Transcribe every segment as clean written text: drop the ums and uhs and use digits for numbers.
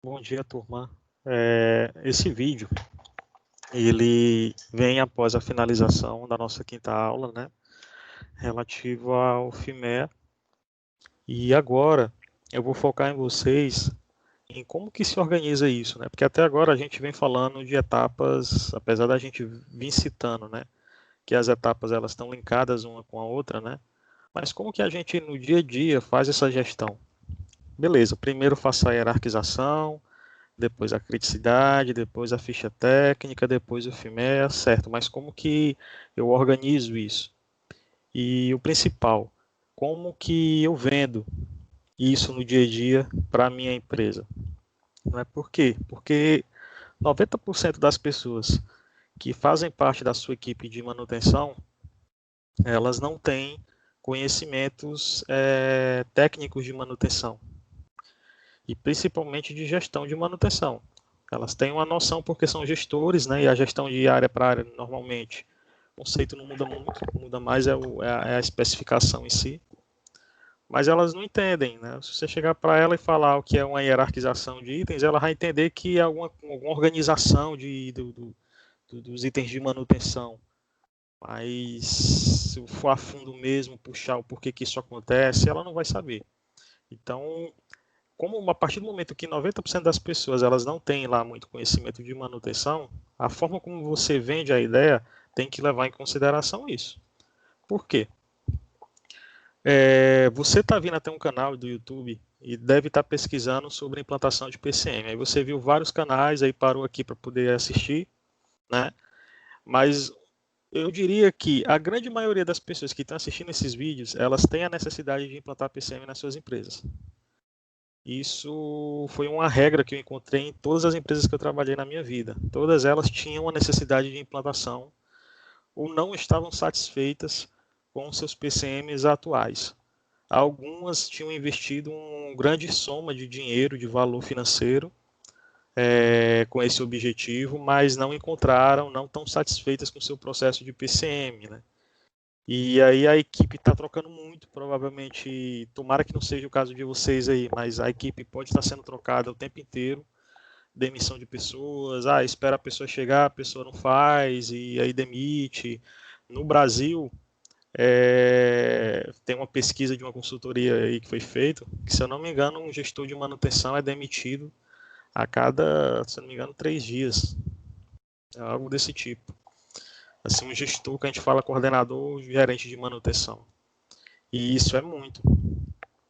Bom dia, turma. Esse vídeo, ele vem após a finalização da nossa quinta aula, né, relativo ao FIMEA. E agora eu vou focar em vocês em como que se organiza isso, né? Porque até agora a gente vem falando de etapas, apesar da gente vir citando, né, que as etapas elas estão linkadas uma com a outra, né? Mas como que a gente no dia a dia faz essa gestão? Beleza, primeiro faça a hierarquização, depois a criticidade, depois a ficha técnica, depois o FIMEA, certo, mas como que eu organizo isso? E o principal, como que eu vendo isso no dia a dia para a minha empresa? Não é por quê? Porque 90% das pessoas que fazem parte da sua equipe de manutenção, elas não têm conhecimentos técnicos de manutenção e principalmente de gestão de manutenção. Elas têm uma noção porque são gestores, né? E a gestão de área para área, normalmente, o conceito não muda muito, o que muda mais é a especificação em si. Mas elas não entendem, né? Se você chegar para ela e falar o que é uma hierarquização de itens, ela vai entender que é alguma organização dos itens de manutenção. Mas se eu for a fundo mesmo, puxar o porquê que isso acontece, ela não vai saber. Então, como a partir do momento que 90% das pessoas elas não têm lá muito conhecimento de manutenção, a forma como você vende a ideia tem que levar em consideração isso. Por quê? Você está vindo até um canal do YouTube e deve estar pesquisando sobre implantação de PCM. Aí você viu vários canais, aí parou aqui para poder assistir, né? Mas eu diria que a grande maioria das pessoas que estão assistindo esses vídeos, elas têm a necessidade de implantar PCM nas suas empresas. Isso foi uma regra que eu encontrei em todas as empresas que eu trabalhei na minha vida. Todas elas tinham a necessidade de implantação ou não estavam satisfeitas com seus PCMs atuais. Algumas tinham investido uma grande soma de dinheiro, de valor financeiro, com esse objetivo, mas não encontraram, não estão satisfeitas com o seu processo de PCM, né? E aí a equipe está trocando muito, provavelmente, tomara que não seja o caso de vocês aí, mas a equipe pode estar sendo trocada o tempo inteiro, demissão de pessoas, espera a pessoa chegar, a pessoa não faz, e aí demite. No Brasil, tem uma pesquisa de uma consultoria aí que foi feita, que se eu não me engano, um gestor de manutenção é demitido a cada, se eu não me engano, 3 dias, algo desse tipo. Assim, um gestor que a gente fala coordenador, gerente de manutenção. E isso é muito.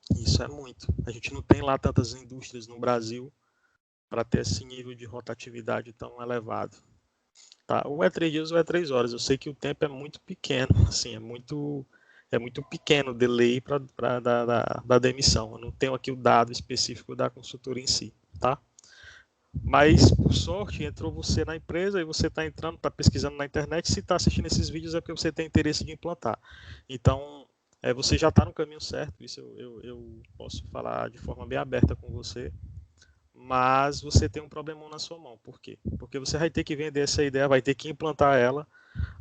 Isso é muito. A gente não tem lá tantas indústrias no Brasil para ter esse nível de rotatividade tão elevado. Tá? Ou é 3 dias ou é 3 horas. Eu sei que o tempo é muito pequeno, assim, é muito pequeno o delay da demissão. Eu não tenho aqui o dado específico da consultoria em si, tá? Mas, por sorte, entrou você na empresa e você está entrando, está pesquisando na internet. Se está assistindo esses vídeos é porque você tem interesse de implantar. Então, você já está no caminho certo. Isso eu posso falar de forma bem aberta com você. Mas você tem um problemão na sua mão. Por quê? Porque você vai ter que vender essa ideia, vai ter que implantar ela.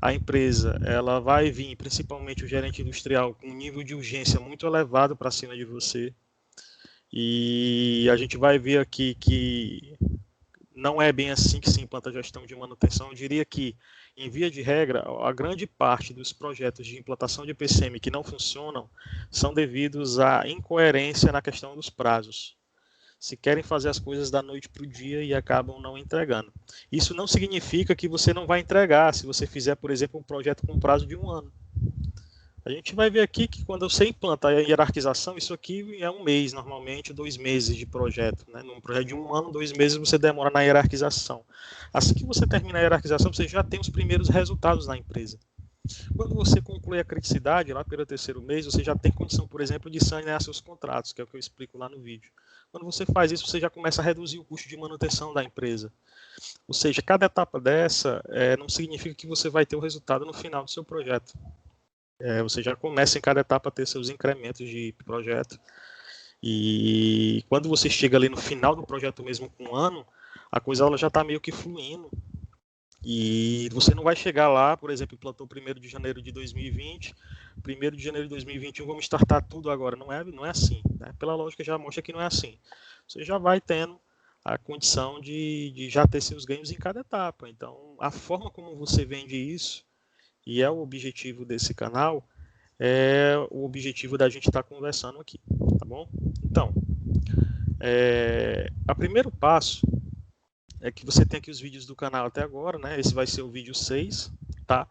A empresa ela vai vir, principalmente o gerente industrial, com um nível de urgência muito elevado para cima de você. E a gente vai ver aqui que não é bem assim que se implanta a gestão de manutenção. Eu diria que, em via de regra, a grande parte dos projetos de implantação de PCM que não funcionam são devidos à incoerência na questão dos prazos. Se querem fazer as coisas da noite para o dia e acabam não entregando. Isso não significa que você não vai entregar se você fizer, por exemplo, um projeto com prazo de 1 ano. A gente vai ver aqui que quando você implanta a hierarquização, isso aqui é 1 mês, normalmente, 2 meses de projeto. Né? Num projeto de 1 ano, 2 meses você demora na hierarquização. Assim que você termina a hierarquização, você já tem os primeiros resultados na empresa. Quando você conclui a criticidade, lá pelo 3º mês, você já tem condição, por exemplo, de sanear seus contratos, que é o que eu explico lá no vídeo. Quando você faz isso, você já começa a reduzir o custo de manutenção da empresa. Ou seja, cada etapa dessa não significa que você vai ter o resultado no final do seu projeto. Você já começa em cada etapa a ter seus incrementos de projeto. E quando você chega ali no final do projeto mesmo com 1 ano, a coisa ela já está meio que fluindo. E você não vai chegar lá, por exemplo, implantou 1º de janeiro de 2020, 1º de janeiro de 2021, vamos startar tudo agora. Não é assim. Né? Pela lógica já mostra que não é assim. Você já vai tendo a condição de já ter seus ganhos em cada etapa. Então, a forma como você vende isso, e é o objetivo desse canal, é o objetivo da gente estar conversando aqui, tá bom? Então, o primeiro passo é que você tem aqui os vídeos do canal até agora, né? Esse vai ser o vídeo 6, tá?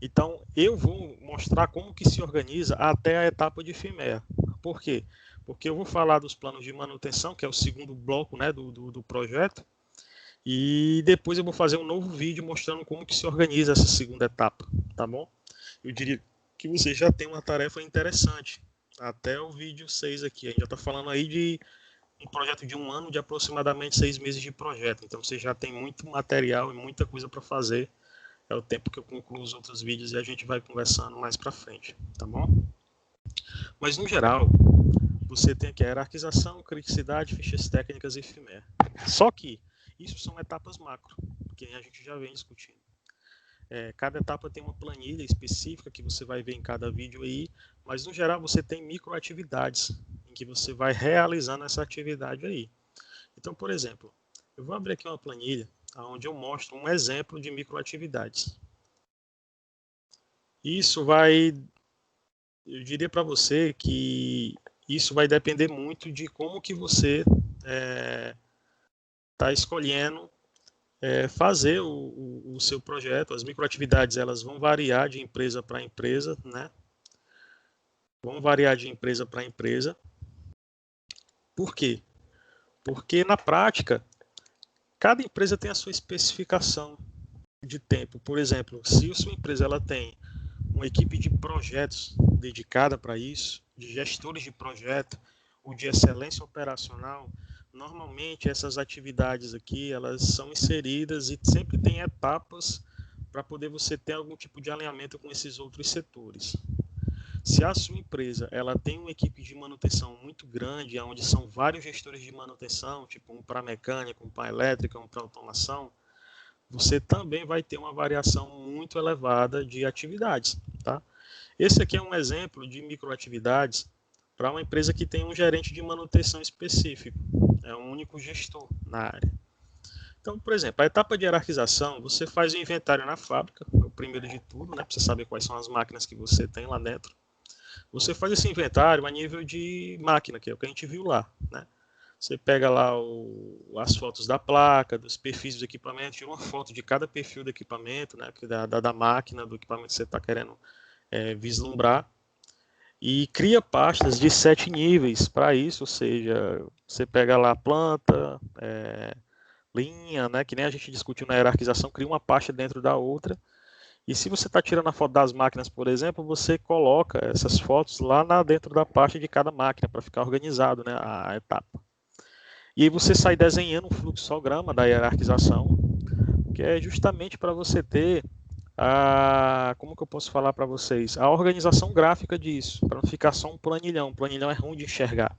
Então, eu vou mostrar como que se organiza até a etapa de FIMEA. Por quê? Porque eu vou falar dos planos de manutenção, que é o segundo bloco, né, do projeto, e depois eu vou fazer um novo vídeo mostrando como que se organiza essa segunda etapa, tá bom? Eu diria que você já tem uma tarefa interessante, até o vídeo 6 aqui. A gente já está falando aí de um projeto de 1 ano, de aproximadamente 6 meses de projeto. Então você já tem muito material e muita coisa para fazer. É o tempo que eu concluo os outros vídeos e a gente vai conversando mais para frente, tá bom? Mas no geral, você tem aqui a hierarquização, criticidade, fichas técnicas e FIMEA. Só que isso são etapas macro, que a gente já vem discutindo. Cada etapa tem uma planilha específica que você vai ver em cada vídeo aí, mas no geral você tem microatividades em que você vai realizando essa atividade aí. Então, por exemplo, eu vou abrir aqui uma planilha onde eu mostro um exemplo de microatividades. Isso vai, eu diria para você que isso vai depender muito de como que você está escolhendo fazer o seu projeto. As microatividades elas vão variar de empresa para empresa, né? Vão variar de empresa para empresa. Por quê? Porque na prática, cada empresa tem a sua especificação de tempo. Por exemplo, se a sua empresa ela tem uma equipe de projetos dedicada para isso, de gestores de projeto, ou de excelência operacional, normalmente essas atividades aqui elas são inseridas e sempre tem etapas para poder você ter algum tipo de alinhamento com esses outros setores. Se a sua empresa ela tem uma equipe de manutenção muito grande, onde são vários gestores de manutenção, tipo um para mecânica, um para elétrica, um para automação, você também vai ter uma variação muito elevada de atividades, tá? Esse aqui é um exemplo de microatividades para uma empresa que tem um gerente de manutenção específico, é um único gestor na área. Então, por exemplo, a etapa de hierarquização, você faz o inventário na fábrica, é o primeiro de tudo, né, para você saber quais são as máquinas que você tem lá dentro. Você faz esse inventário a nível de máquina, que é o que a gente viu lá, né? Você pega lá as fotos da placa, dos perfis do equipamento, tira uma foto de cada perfil do equipamento, né, da máquina, do equipamento que você está querendo vislumbrar, e cria pastas de 7 níveis para isso, ou seja, você pega lá a planta, linha, né, que nem a gente discutiu na hierarquização, cria uma pasta dentro da outra, e se você está tirando a foto das máquinas, por exemplo, você coloca essas fotos lá dentro da pasta de cada máquina, para ficar organizado, né, a etapa. E aí você sai desenhando um fluxograma da hierarquização, que é justamente para você ter como que eu posso falar para vocês? A organização gráfica disso, para não ficar só um planilhão. Um planilhão é ruim de enxergar.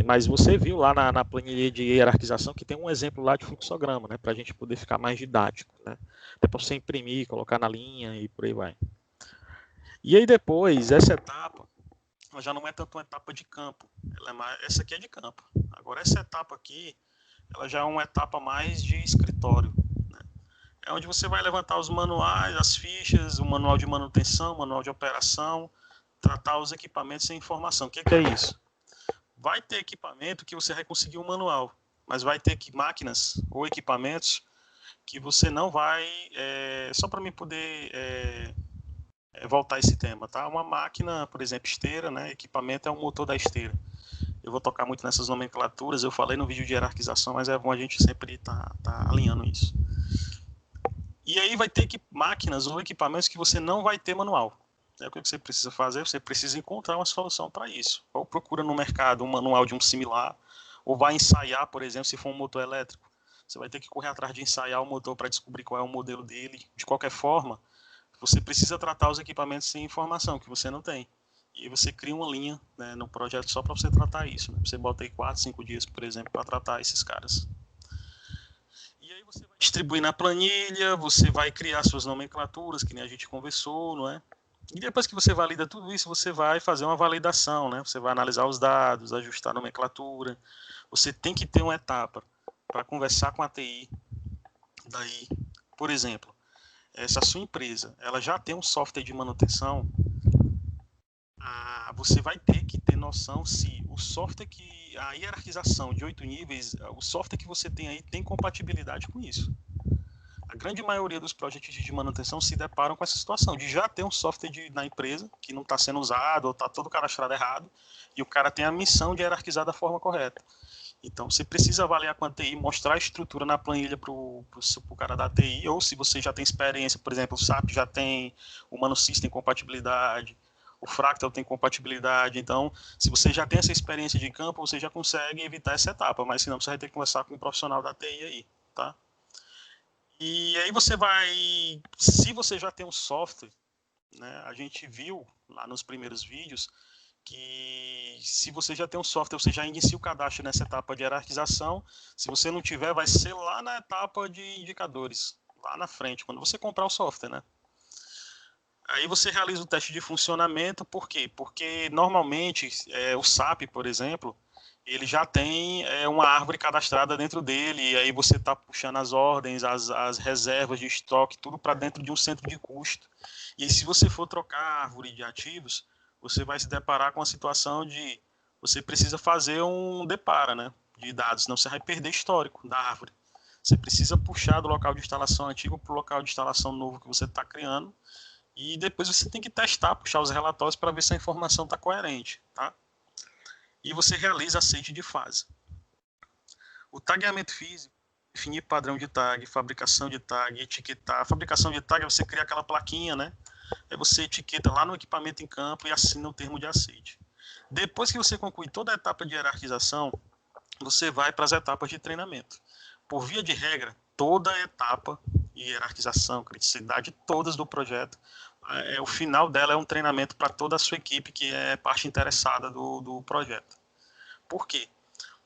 Mas você viu lá na planilha de hierarquização que tem um exemplo lá de fluxograma, né? Para a gente poder ficar mais didático, né? Até para você imprimir, colocar na linha e por aí vai. E aí depois, essa etapa, ela já não é tanto uma etapa de campo. Essa aqui é de campo. Agora essa etapa aqui, ela já é uma etapa mais de escritório. É onde você vai levantar os manuais, as fichas, o manual de manutenção, o manual de operação, tratar os equipamentos sem informação. O que é isso? Vai ter equipamento que você vai conseguir um manual, mas vai ter máquinas ou equipamentos que você não vai... só para mim poder voltar a esse tema, tá? Uma máquina, por exemplo, esteira, né? Equipamento é o motor da esteira. Eu vou tocar muito nessas nomenclaturas, eu falei no vídeo de hierarquização, mas é bom a gente sempre tá alinhando isso. E aí vai ter máquinas ou equipamentos que você não vai ter manual. O que você precisa fazer? Você precisa encontrar uma solução para isso. Ou procura no mercado um manual de um similar, ou vai ensaiar, por exemplo, se for um motor elétrico. Você vai ter que correr atrás de ensaiar o motor para descobrir qual é o modelo dele. De qualquer forma, você precisa tratar os equipamentos sem informação, que você não tem. E você cria uma linha, né, no projeto só para você tratar isso. Né? Você bota aí 4, 5 dias, por exemplo, para tratar esses caras. E aí você vai distribuir na planilha, você vai criar suas nomenclaturas, que nem a gente conversou, não é? E depois que você valida tudo isso, você vai fazer uma validação, né? Você vai analisar os dados, ajustar a nomenclatura. Você tem que ter uma etapa para conversar com a TI. Daí, por exemplo, se a sua empresa ela já tem um software de manutenção, você vai ter que ter noção se o software a hierarquização de 8 níveis, o software que você tem aí tem compatibilidade com isso. A grande maioria dos projetos de manutenção se deparam com essa situação de já ter um software na empresa que não está sendo usado ou está todo cadastrado errado e o cara tem a missão de hierarquizar da forma correta. Então, você precisa avaliar com a TI, mostrar a estrutura na planilha para o cara da TI, ou se você já tem experiência, por exemplo, o SAP já tem, o ManuSys tem compatibilidade, o Fractal tem compatibilidade. Então, se você já tem essa experiência de campo, você já consegue evitar essa etapa, mas senão você vai ter que conversar com um profissional da TI aí, tá? E aí você vai, se você já tem um software, né, a gente viu lá nos primeiros vídeos que se você já tem um software, você já inicia o cadastro nessa etapa de hierarquização. Se você não tiver, vai ser lá na etapa de indicadores, lá na frente, quando você comprar o software, né? Aí você realiza o teste de funcionamento, por quê? Porque normalmente o SAP, por exemplo, ele já tem uma árvore cadastrada dentro dele, e aí você está puxando as ordens, as reservas de estoque, tudo para dentro de um centro de custo. E aí, se você for trocar a árvore de ativos, você vai se deparar com a situação de você precisa fazer um depara, né, de dados, senão você vai perder histórico da árvore. Você precisa puxar do local de instalação antigo para o local de instalação novo que você está criando, e depois você tem que testar, puxar os relatórios para ver se a informação está coerente, tá? E você realiza a aceite de fase. O tagueamento físico, definir padrão de tag, fabricação de tag, etiquetar. A fabricação de tag é você criar aquela plaquinha, né? Aí você etiqueta lá no equipamento em campo e assina o termo de aceite. Depois que você conclui toda a etapa de hierarquização, você vai para as etapas de treinamento. Por via de regra, toda a etapa de hierarquização, criticidade, todas do projeto, o final dela é um treinamento para toda a sua equipe que é parte interessada do projeto. Por quê?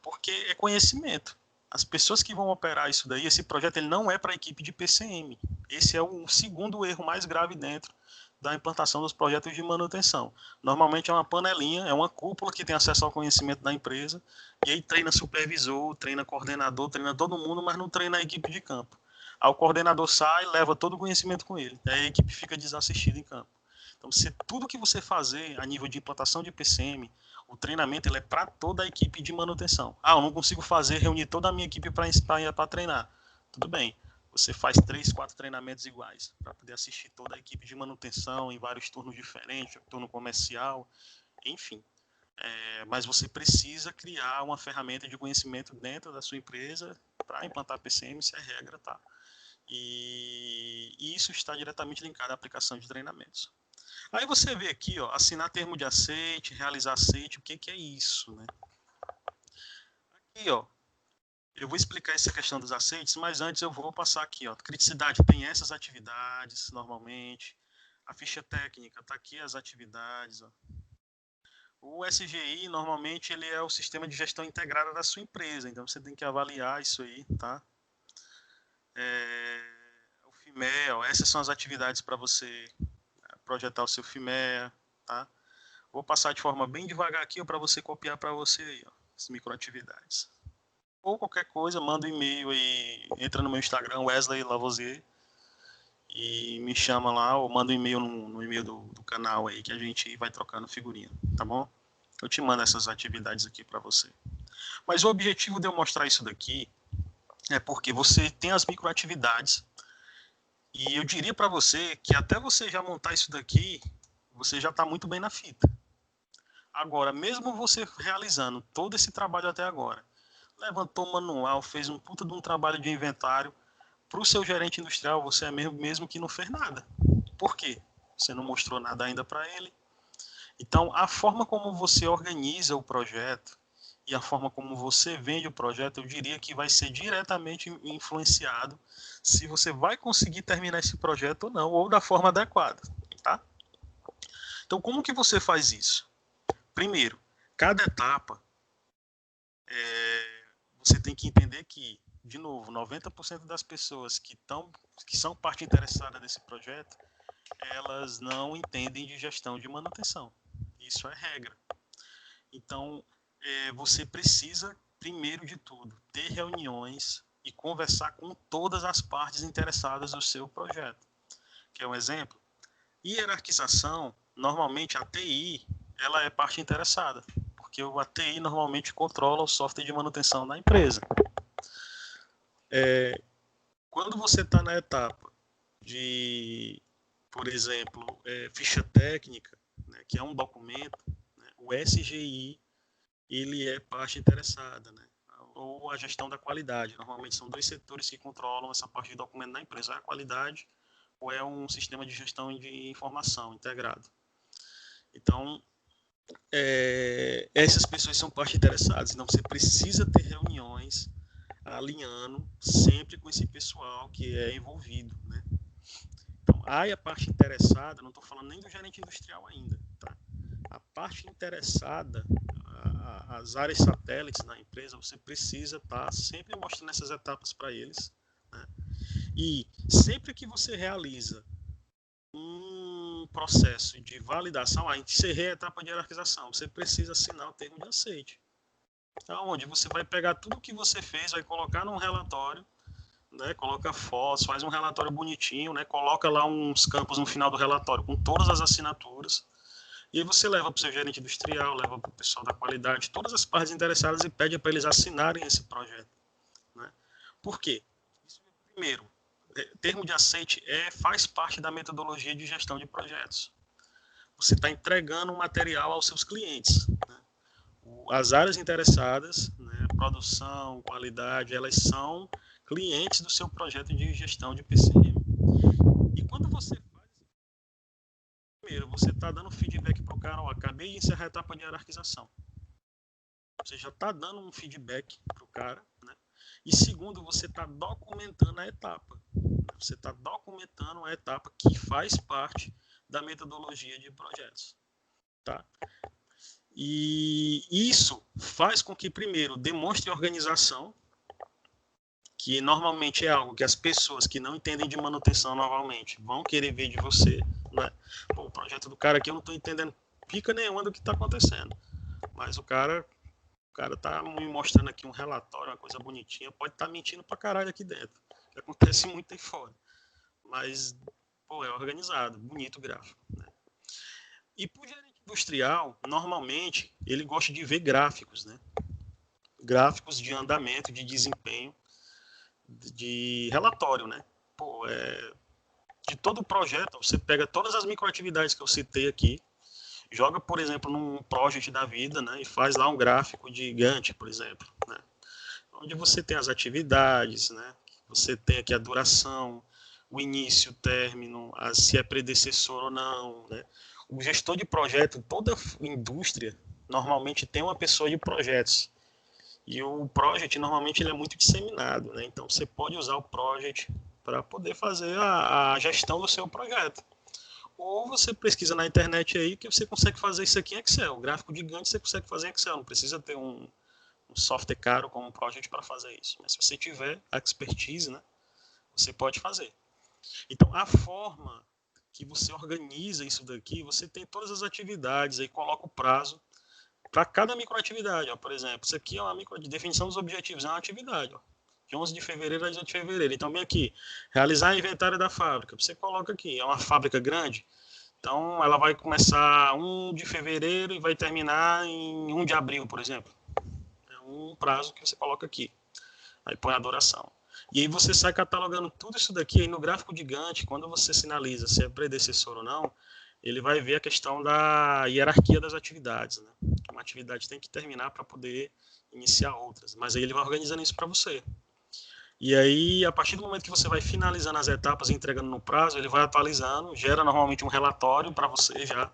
Porque é conhecimento. As pessoas que vão operar isso daí, esse projeto ele não é para a equipe de PCM. Esse é o segundo erro mais grave dentro da implantação dos projetos de manutenção. Normalmente é uma panelinha, é uma cúpula que tem acesso ao conhecimento da empresa, e aí treina supervisor, treina coordenador, treina todo mundo, mas não treina a equipe de campo. Aí o coordenador sai, leva todo o conhecimento com ele, aí a equipe fica desassistida em campo. Então, tudo que você fazer a nível de implantação de PCM, o treinamento ele é para toda a equipe de manutenção. Eu não consigo reunir toda a minha equipe para treinar. Tudo bem, você faz 3, 4 treinamentos iguais, para poder assistir toda a equipe de manutenção em vários turnos diferentes, turno comercial, enfim. Mas você precisa criar uma ferramenta de conhecimento dentro da sua empresa para implantar PCM, isso é regra, tá? E isso está diretamente linkado à aplicação de treinamentos. Aí você vê aqui, ó, assinar termo de aceite, realizar aceite, o que que é isso, né? Aqui, ó, eu vou explicar essa questão dos aceites, mas antes eu vou passar aqui, ó, criticidade tem essas atividades, normalmente, a ficha técnica, tá aqui as atividades, ó. O SGI, normalmente, ele é o sistema de gestão integrada da sua empresa, então você tem que avaliar isso aí, tá? O FIMEA, ó, essas são as atividades para você projetar o seu FIMEA, tá? Vou passar de forma bem devagar aqui para você copiar para você aí, ó, as microatividades. Ou qualquer coisa, manda um e-mail aí, entra no meu Instagram, Wesley Lavoisier, e me chama lá, ou manda um e-mail no e-mail do canal aí, que a gente vai trocando figurinha, tá bom? Eu te mando essas atividades aqui para você. Mas o objetivo de eu mostrar isso daqui é porque você tem as microatividades, e eu diria para você que até você já montar isso daqui, você já está muito bem na fita. Agora, mesmo você realizando todo esse trabalho até agora, levantou o manual, fez um puta de um trabalho de inventário, para o seu gerente industrial, você é mesmo que não fez nada. Por quê? Você não mostrou nada ainda para ele. Então, a forma como você organiza o projeto e a forma como você vende o projeto, eu diria que vai ser diretamente influenciado se você vai conseguir terminar esse projeto ou não, ou da forma adequada, tá? Então, como que você faz isso? Primeiro, cada etapa, você tem que entender que, de novo, 90% das pessoas que são parte interessada desse projeto, elas não entendem de gestão de manutenção. Isso é regra. Então, você precisa primeiro de tudo, ter reuniões e conversar com todas as partes interessadas no seu projeto. Quer um exemplo? Hierarquização, normalmente a TI, ela é parte interessada, porque a TI normalmente controla o software de manutenção da empresa. Quando você está na etapa de, por exemplo, ficha técnica, né, que é um documento, né, o SGI, ele é parte interessada, né, ou a gestão da qualidade. Normalmente são dois setores que controlam essa parte de documento na empresa, a qualidade ou é um sistema de gestão de informação integrado. Então, essas pessoas são parte interessadas, então você precisa ter reuniões alinhando sempre com esse pessoal que é envolvido, né? Então, a parte interessada, não estou falando nem do gerente industrial ainda, tá? A parte interessada, as áreas satélites na empresa, você precisa estar sempre mostrando essas etapas para eles, né? E sempre que você realiza um processo de validação, encerrei a etapa de hierarquização, você precisa assinar o termo de aceite, onde você vai pegar tudo o que você fez, vai colocar num relatório, né, coloca fotos, faz um relatório bonitinho, né, coloca lá uns campos no final do relatório com todas as assinaturas, e aí você leva para o seu gerente industrial, leva para o pessoal da qualidade, todas as partes interessadas e pede para eles assinarem esse projeto, né? Por quê? Isso, primeiro, termo de aceite faz parte da metodologia de gestão de projetos. Você está entregando um material aos seus clientes, né? As áreas interessadas, né, produção, qualidade, elas são clientes do seu projeto de gestão de PCM. E quando você faz, primeiro, você está dando feedback para o cara, acabei de encerrar a etapa de hierarquização. Você já está dando um feedback para o cara, né? E segundo, você está documentando a etapa. Você está documentando a etapa que faz parte da metodologia de projetos, tá? E isso faz com que, primeiro, demonstre organização, que normalmente é algo que as pessoas que não entendem de manutenção normalmente vão querer ver de você, né? Pô, o projeto do cara aqui eu não estou entendendo pica nenhuma do que está acontecendo, mas o cara tá me mostrando aqui um relatório, uma coisa bonitinha, pode estar mentindo pra caralho aqui dentro, que acontece muito aí fora, mas pô, é organizado, bonito o gráfico, né? E pro gerente industrial, normalmente ele gosta de ver gráficos, né? Gráficos de andamento, de desempenho, de relatório, né? Pô, de todo o projeto, você pega todas as microatividades que eu citei aqui, joga, por exemplo, num project da vida, né? E faz lá um gráfico de Gantt, por exemplo, né? Onde você tem as atividades, né? Você tem aqui a duração, o início, o término, se é predecessor ou não, né? O gestor de projeto, toda indústria, normalmente tem uma pessoa de projetos. E o project, normalmente, ele é muito disseminado, né? Então, você pode usar o project para poder fazer a gestão do seu projeto. Ou você pesquisa na internet aí que você consegue fazer isso aqui em Excel. O gráfico de Gantt você consegue fazer em Excel, não precisa ter um software caro como um project para fazer isso. Mas se você tiver a expertise, né, você pode fazer. Então, a forma que você organiza isso daqui, você tem todas as atividades, aí coloca o prazo para cada microatividade. Ó. Por exemplo, isso aqui é uma micro de definição dos objetivos, é uma atividade. Ó. De 11 de fevereiro a 18 de fevereiro. Então, vem aqui, realizar inventário da fábrica. Você coloca aqui, é uma fábrica grande, então ela vai começar 1 de fevereiro e vai terminar em 1 de abril, por exemplo. É um prazo que você coloca aqui. Aí põe a duração. E aí você sai catalogando tudo isso daqui aí no gráfico de Gantt, quando você sinaliza se é predecessor ou não, ele vai ver a questão da hierarquia das atividades, né? Uma atividade tem que terminar para poder iniciar outras, mas aí ele vai organizando isso para você. E aí, a partir do momento que você vai finalizando as etapas e entregando no prazo, ele vai atualizando, gera normalmente um relatório para você já,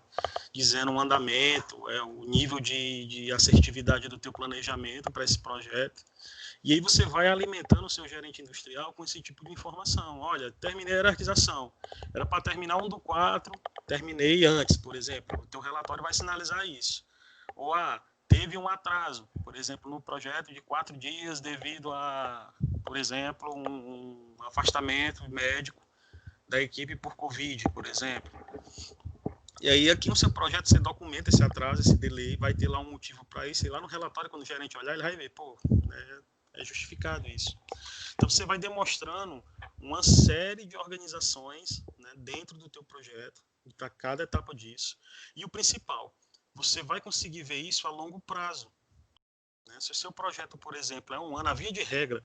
dizendo o andamento, o nível de assertividade do teu planejamento para esse projeto. E aí você vai alimentando o seu gerente industrial com esse tipo de informação. Olha, terminei a hierarquização. Era para terminar 1/4, terminei antes, por exemplo. O teu relatório vai sinalizar isso. Ou, teve um atraso, por exemplo, no projeto de 4 dias devido a, por exemplo, um afastamento médico da equipe por Covid, por exemplo. E aí aqui no seu projeto você documenta esse atraso, esse delay, vai ter lá um motivo para isso, e lá no relatório, quando o gerente olhar, ele vai ver, pô, é justificado isso. Então você vai demonstrando uma série de organizações, né, dentro do teu projeto, para cada etapa disso. E o principal, você vai conseguir ver isso a longo prazo. Né? Se o seu projeto, por exemplo, é um ano, a via de regra,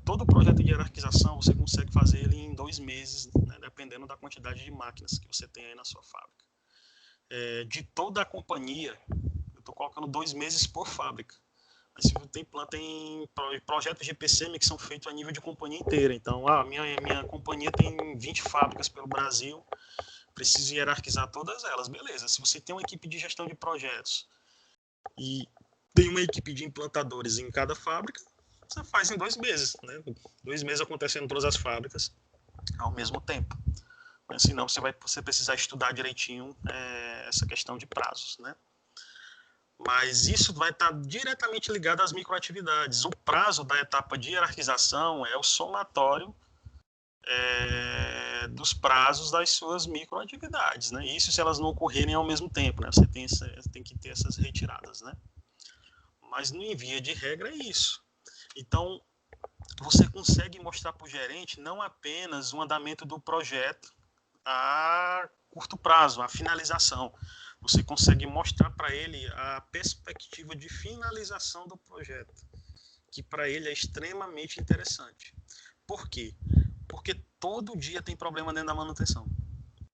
todo projeto de hierarquização você consegue fazer ele em 2 meses, né, dependendo da quantidade de máquinas que você tem aí na sua fábrica. De toda a companhia, eu estou colocando 2 meses por fábrica. Mas se tem projetos de PCM que são feitos a nível de companhia inteira. Então, minha companhia tem 20 fábricas pelo Brasil, preciso hierarquizar todas elas. Beleza, se você tem uma equipe de gestão de projetos e tem uma equipe de implantadores em cada fábrica, você faz em 2 meses. Né? 2 meses acontecendo em todas as fábricas ao mesmo tempo. Mas, senão você precisar estudar direitinho essa questão de prazos. Né? Mas isso vai estar diretamente ligado às microatividades. O prazo da etapa de hierarquização é o somatório dos prazos das suas microatividades. Né? Isso se elas não ocorrerem ao mesmo tempo. Né? Você tem que ter essas retiradas. Né? Mas, em via de regra, é isso. Então, você consegue mostrar para o gerente não apenas o andamento do projeto a curto prazo, a finalização. Você consegue mostrar para ele a perspectiva de finalização do projeto, que para ele é extremamente interessante. Por quê? Porque todo dia tem problema dentro da manutenção.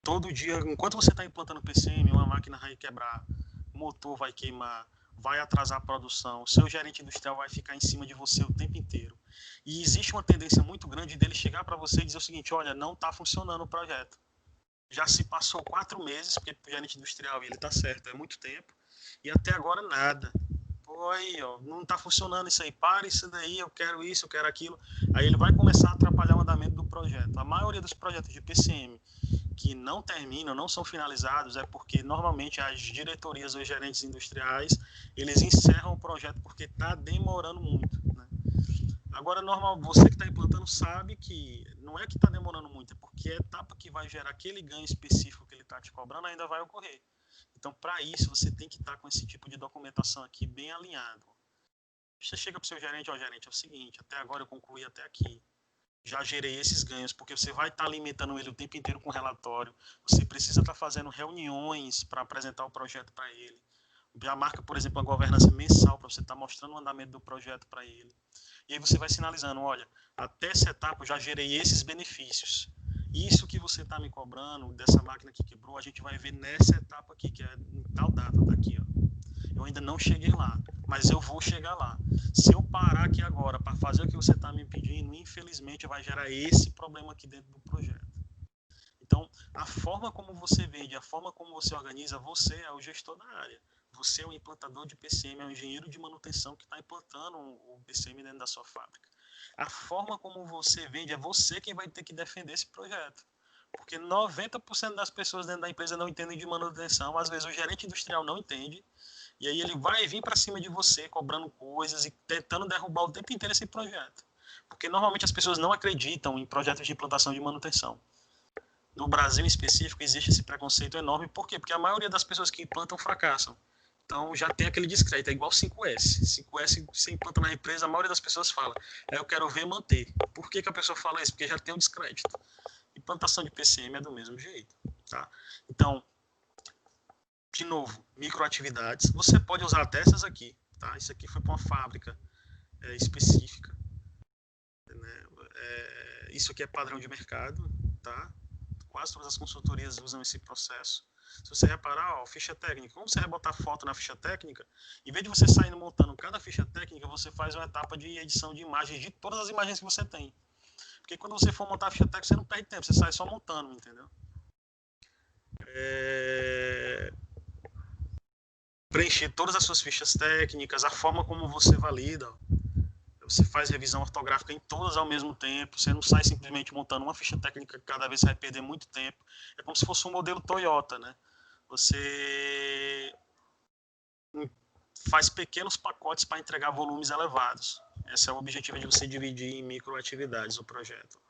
Todo dia, enquanto você está implantando PCM, uma máquina vai quebrar, o motor vai queimar, vai atrasar a produção, seu gerente industrial vai ficar em cima de você o tempo inteiro. E existe uma tendência muito grande dele chegar para você e dizer o seguinte: olha, não está funcionando o projeto. Já se passou 4 meses, porque o gerente industrial, ele está certo, é muito tempo, e até agora nada. Pô, aí, ó, não está funcionando isso aí, para isso daí, eu quero isso, eu quero aquilo. Aí ele vai começar a atrapalhar o andamento do projeto. A maioria dos projetos de PCM que não terminam, não são finalizados, é porque normalmente as diretorias ou gerentes industriais, eles encerram o projeto porque está demorando muito. Né? Agora, normal, você que está implantando sabe que não é que está demorando muito, é porque a etapa que vai gerar aquele ganho específico que ele está te cobrando ainda vai ocorrer. Então, para isso, você tem que estar com esse tipo de documentação aqui bem alinhado. Você chega para o seu gerente: ó, gerente, é o seguinte, até agora eu concluí até aqui. Já gerei esses ganhos, porque você vai estar alimentando ele o tempo inteiro com relatório, você precisa estar fazendo reuniões para apresentar o projeto para ele. Já marca, por exemplo, a governança mensal para você estar mostrando o andamento do projeto para ele. E aí você vai sinalizando: olha, até essa etapa eu já gerei esses benefícios. Isso que você está me cobrando dessa máquina que quebrou, a gente vai ver nessa etapa aqui, que é em tal data, tá aqui, ó. Eu ainda não cheguei lá, mas eu vou chegar lá. Se eu parar aqui agora para fazer o que você está me pedindo, infelizmente vai gerar esse problema aqui dentro do projeto. Então, a forma como você vende, a forma como você organiza, você é o gestor da área. Você é o implantador de PCM, é o engenheiro de manutenção que está implantando o PCM dentro da sua fábrica. A forma como você vende, é você quem vai ter que defender esse projeto. Porque 90% das pessoas dentro da empresa não entendem de manutenção, às vezes o gerente industrial não entende, e aí ele vai vir para cima de você, cobrando coisas e tentando derrubar o tempo inteiro esse projeto. Porque normalmente as pessoas não acreditam em projetos de implantação de manutenção. No Brasil em específico existe esse preconceito enorme. Por quê? Porque a maioria das pessoas que implantam fracassam. Então já tem aquele descrédito, é igual 5S. 5S você implanta na empresa, a maioria das pessoas fala: eu quero ver manter. Por que a pessoa fala isso? Porque já tem um descrédito. Implantação de PCM é do mesmo jeito. Tá? Então, de novo, microatividades. Você pode usar até essas aqui. Tá? Isso aqui foi para uma fábrica específica. Né? Isso aqui é padrão de mercado. Tá? Quase todas as consultorias usam esse processo. Se você reparar, ó, ficha técnica, como você vai botar foto na ficha técnica, em vez de você sair montando cada ficha técnica, você faz uma etapa de edição de imagens de todas as imagens que você tem. Porque quando você for montar a ficha técnica, você não perde tempo, você sai só montando, entendeu? Preencher todas as suas fichas técnicas, a forma como você valida. Você faz revisão ortográfica em todas ao mesmo tempo. Você não sai simplesmente montando uma ficha técnica que cada vez você vai perder muito tempo. É como se fosse um modelo Toyota, né? Você faz pequenos pacotes para entregar volumes elevados. Esse é o objetivo de você dividir em microatividades o projeto.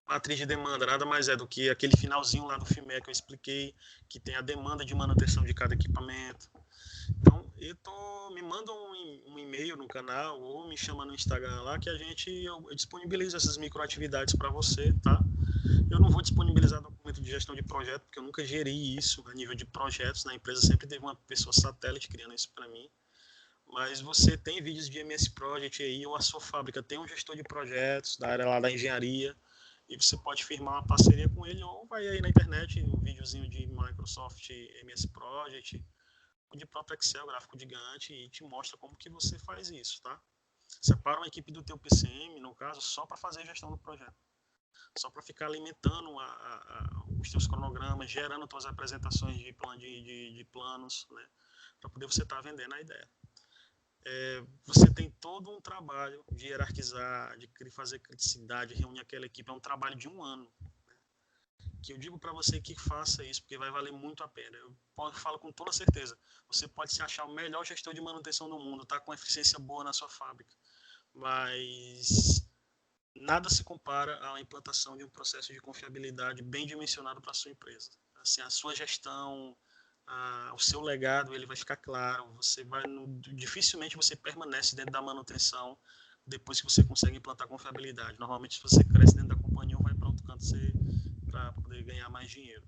Matriz de demanda nada mais é do que aquele finalzinho lá do filme que eu expliquei, que tem a demanda de manutenção de cada equipamento. Então, me manda um e-mail no canal ou me chama no Instagram lá que eu disponibilizo essas microatividades para você, tá? Eu não vou disponibilizar documento de gestão de projeto, porque eu nunca geri isso a nível de projetos. Na empresa sempre teve uma pessoa satélite criando isso para mim. Mas você tem vídeos de MS Project aí, ou a sua fábrica tem um gestor de projetos da área lá da engenharia, e você pode firmar uma parceria com ele, ou vai aí na internet, um videozinho de Microsoft MS Project, ou de próprio Excel, gráfico gigante, e te mostra como que você faz isso, tá? Separa uma equipe do teu PCM, no caso, só para fazer a gestão do projeto. Só para ficar alimentando os teus cronogramas, gerando tuas apresentações de planos, né? Para poder você estar vendendo a ideia. Você tem todo um trabalho de hierarquizar, de fazer criticidade, reunir aquela equipe. É um trabalho de um ano. Né? Que eu digo para você que faça isso, porque vai valer muito a pena. Eu falo com toda certeza. Você pode se achar o melhor gestor de manutenção do mundo, tá com eficiência boa na sua fábrica. Mas nada se compara à implantação de um processo de confiabilidade bem dimensionado para a sua empresa. Assim, a sua gestão, o seu legado, ele vai ficar claro. Dificilmente você permanece dentro da manutenção depois que você consegue implantar confiabilidade. Normalmente, se você cresce dentro da companhia, ou vai para outro canto para poder ganhar mais dinheiro.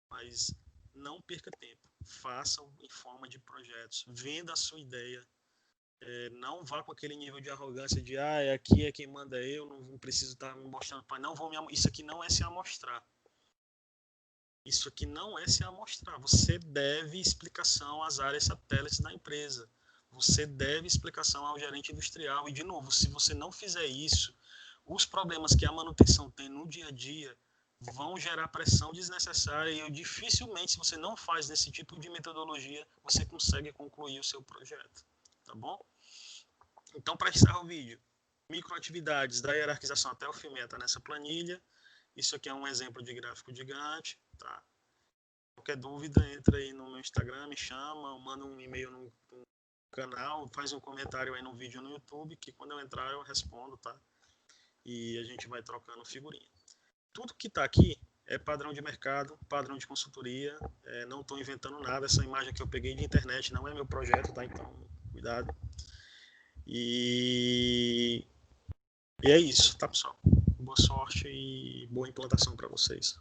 Mas não perca tempo. Faça em forma de projetos. Venda a sua ideia. Não vá com aquele nível de arrogância de aqui é quem manda eu, não preciso estar me mostrando, pai, isso aqui não é se amostrar. Isso aqui não é se amostrar. Você deve explicação às áreas satélites da empresa. Você deve explicação ao gerente industrial. E, de novo, se você não fizer isso, os problemas que a manutenção tem no dia a dia vão gerar pressão desnecessária e dificilmente, se você não faz desse tipo de metodologia, você consegue concluir o seu projeto. Tá bom? Então, para encerrar o vídeo, microatividades da hierarquização até o filme está nessa planilha. Isso aqui é um exemplo de gráfico gigante, tá? Qualquer dúvida, entra aí no meu Instagram, me chama, manda um e-mail no canal, faz um comentário aí no vídeo no YouTube, que quando eu entrar eu respondo, tá? E a gente vai trocando figurinha. Tudo que está aqui é padrão de mercado, padrão de consultoria, não estou inventando nada, essa imagem que eu peguei de internet não é meu projeto, tá? Então, cuidado. E é isso, tá, pessoal? Boa sorte e boa implantação para vocês.